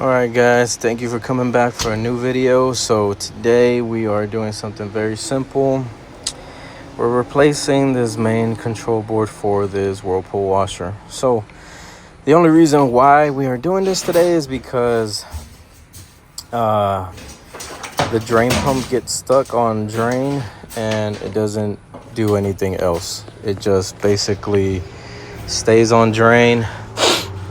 Alright guys, thank you for coming back for a new video. So today we are doing something very simple. We're replacing this main control board for this Whirlpool washer. So the only reason why we are doing this today is because the drain pump gets stuck on drain and it doesn't do anything else. It just basically stays on drain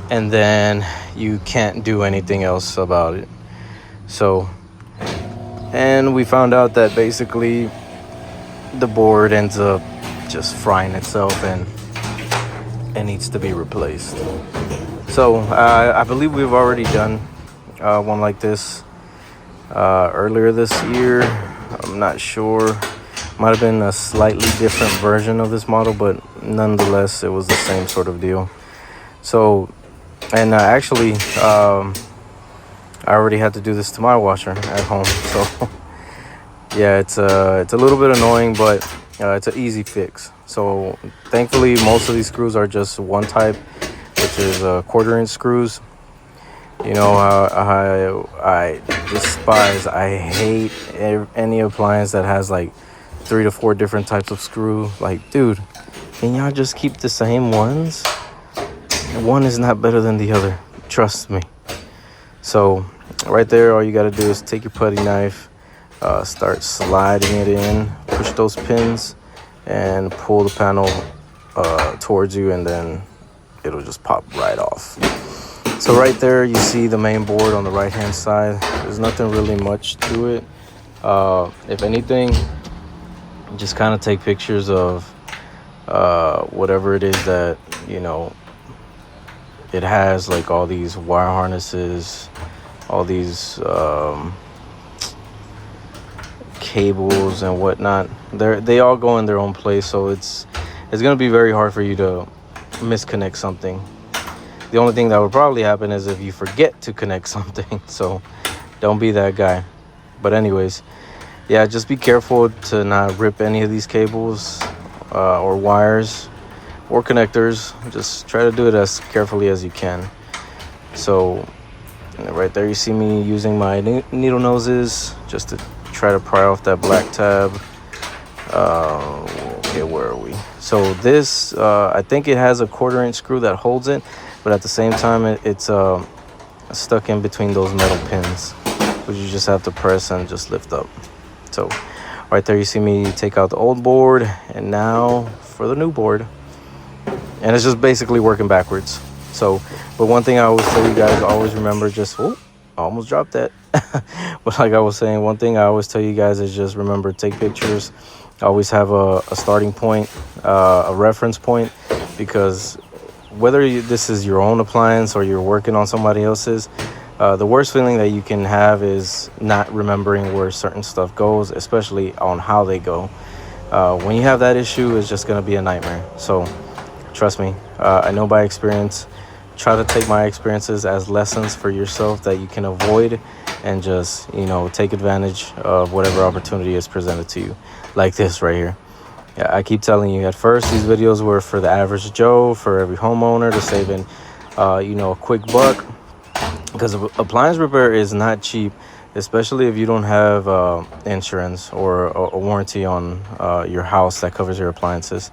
and then you can't do anything else about it. So, and we found out that basically the board ends up just frying itself and it needs to be replaced. So I believe we've already done one like this earlier this year. I'm not sure, might have been a slightly different version of this model, but nonetheless it was the same sort of deal. So, and actually I already had to do this to my washer at home. So yeah, it's a little bit annoying, but it's an easy fix. So thankfully most of these screws are just one type, which is 1/4-inch screws. You know, I despise, I hate any appliance that has like 3 to 4 different types of screw. Like, dude, can y'all just keep the same ones? One is not better than the other, trust me. So right there, all you got to do is take your putty knife, start sliding it in, push those pins and pull the panel towards you, and then it'll just pop right off. So right there you see the main board on the right hand side. There's nothing really much to it. If anything, just kind of take pictures of whatever it is that, you know, it has, like all these wire harnesses, all these cables and whatnot. They all go in their own place, so it's gonna be very hard for you to misconnect something. The only thing that would probably happen is if you forget to connect something. So don't be that guy. But anyways, yeah, just be careful to not rip any of these cables or wires or connectors. Just try to do it as carefully as you can. So right there you see me using my needle noses just to try to pry off that black tab. Okay, where are we? So this I think it has a 1/4-inch screw that holds it, but at the same time it's stuck in between those metal pins, which you just have to press and just lift up. So right there you see me take out the old board, and now for the new board. And it's just basically working backwards. So, but one thing I always tell you guys, always remember, just, oh, I almost dropped that. But like I was saying, one thing I always tell you guys is just remember, take pictures. Always have a starting point, a reference point, because whether this is your own appliance or you're working on somebody else's, the worst feeling that you can have is not remembering where certain stuff goes, especially on how they go. When you have that issue, it's just going to be a nightmare. So trust me, I know by experience. Try to take my experiences as lessons for yourself that you can avoid, and just, you know, take advantage of whatever opportunity is presented to you, like this right here. Yeah, I keep telling you, at first these videos were for the average Joe, for every homeowner to save in, you know, a quick buck, because appliance repair is not cheap, especially if you don't have insurance or a warranty on your house that covers your appliances.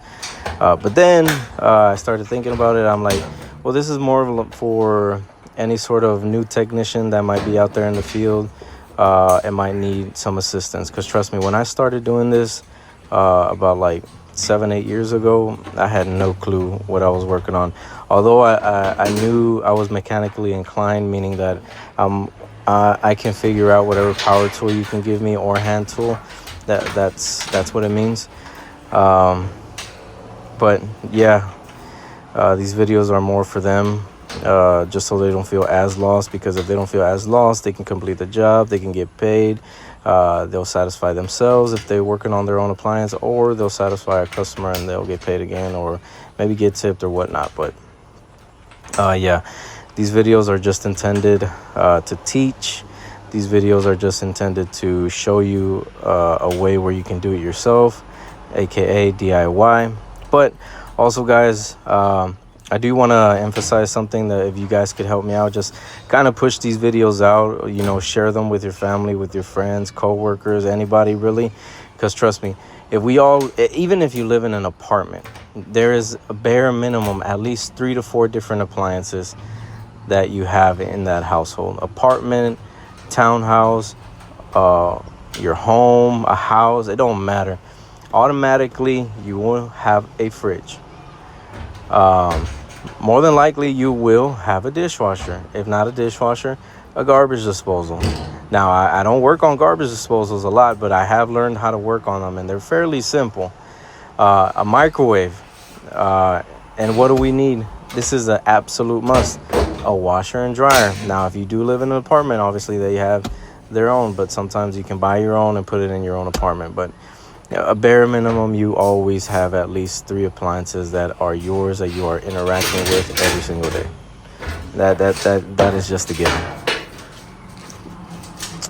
But then I started thinking about it. I'm like, well, this is more of for any sort of new technician that might be out there in the field and might need some assistance. Because trust me, when I started doing this about like 7-8 years ago, I had no clue what I was working on. Although I knew I was mechanically inclined, meaning that I can figure out whatever power tool you can give me or hand tool. That's what it means. But yeah, these videos are more for them, just so they don't feel as lost, because if they don't feel as lost, they can complete the job, they can get paid, they'll satisfy themselves if they're working on their own appliance, or they'll satisfy a customer and they'll get paid again, or maybe get tipped or whatnot. But yeah, these videos are just intended to teach. These videos are just intended to show you a way where you can do it yourself, aka DIY. But also, guys, I do want to emphasize something, that if you guys could help me out, just kind of push these videos out, you know, share them with your family, with your friends, co-workers, anybody really. Because trust me, if we all, even if you live in an apartment, there is a bare minimum, at least 3 to 4 different appliances that you have in that household. Apartment, townhouse, your home, a house, it don't matter. Automatically, you will have a fridge. More than likely, you will have a dishwasher. If not a dishwasher, a garbage disposal. Now, I don't work on garbage disposals a lot, but I have learned how to work on them, and they're fairly simple. A microwave. And what do we need? This is an absolute must. A washer and dryer. Now, if you do live in an apartment, obviously they have their own, but sometimes you can buy your own and put it in your own apartment. But a bare minimum, you always have at least 3 appliances that are yours, that you are interacting with every single day. That is just a given.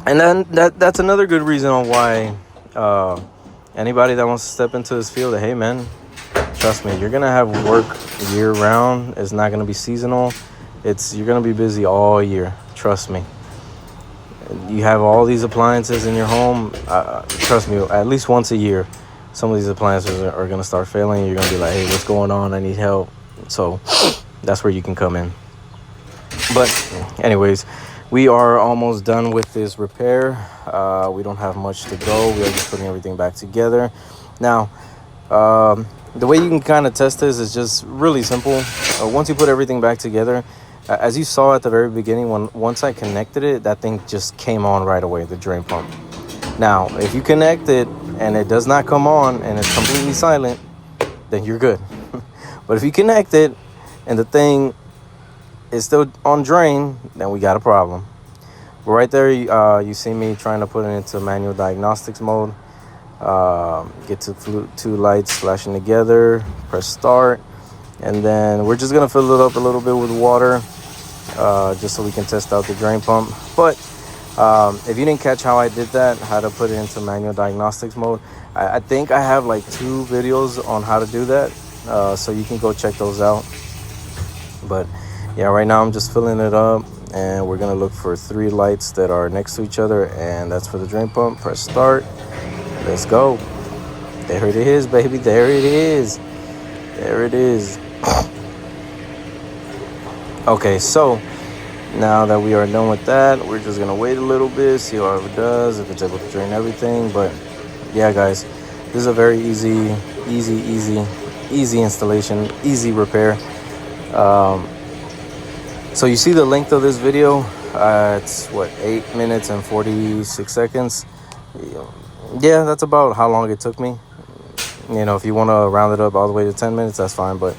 And then that's another good reason on why anybody that wants to step into this field, hey man, trust me, you're gonna have work year round. It's not gonna be seasonal. You're gonna be busy all year. Trust me. You have all these appliances in your home. Trust me, at least once a year, some of these appliances are going to start failing. You're going to be like, hey, what's going on? I need help. So that's where you can come in. But anyways, we are almost done with this repair. We don't have much to go. We are just putting everything back together. Now, the way you can kind of test this is just really simple. Once you put everything back together, as you saw at the very beginning, once I connected it, that thing just came on right away, the drain pump. Now, if you connect it and it does not come on and it's completely silent, then you're good. But if you connect it and the thing is still on drain, then we got a problem. But right there, you see me trying to put it into manual diagnostics mode. Get to 2 lights flashing together, press start, and then we're just gonna fill it up a little bit with water, just so we can test out the drain pump. But if you didn't catch how I did that, how to put it into manual diagnostics mode, I think I have like 2 videos on how to do that, so you can go check those out. But yeah, right now I'm just filling it up, and we're gonna look for 3 lights that are next to each other, and that's for the drain pump. Press start. Let's go. There it is, baby. There it is. There it is. Okay, so now that we are done with that, we're just gonna wait a little bit, see how it does, if it's able to drain everything. But yeah, guys, this is a very easy installation, easy repair. So you see the length of this video, it's what, 8 minutes and 46 seconds. Yeah, that's about how long it took me. You know, if you want to round it up all the way to 10 minutes, that's fine. But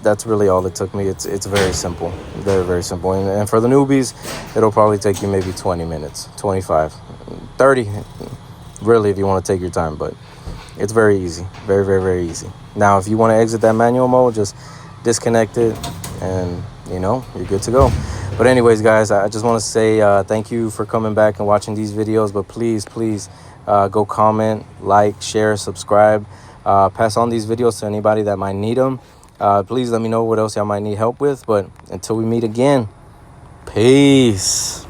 that's really all it took me. It's very simple, very simple. And for the newbies, it'll probably take you maybe 20 minutes, 25, 30, really, if you want to take your time. But it's very easy, very easy. Now, if you want to exit that manual mode, just disconnect it, and you know, you're good to go. But anyways, guys, I just want to say thank you for coming back and watching these videos. But please go comment, like, share, subscribe. Pass on these videos to anybody that might need them. Please let me know what else y'all might need help with. But until we meet again, peace.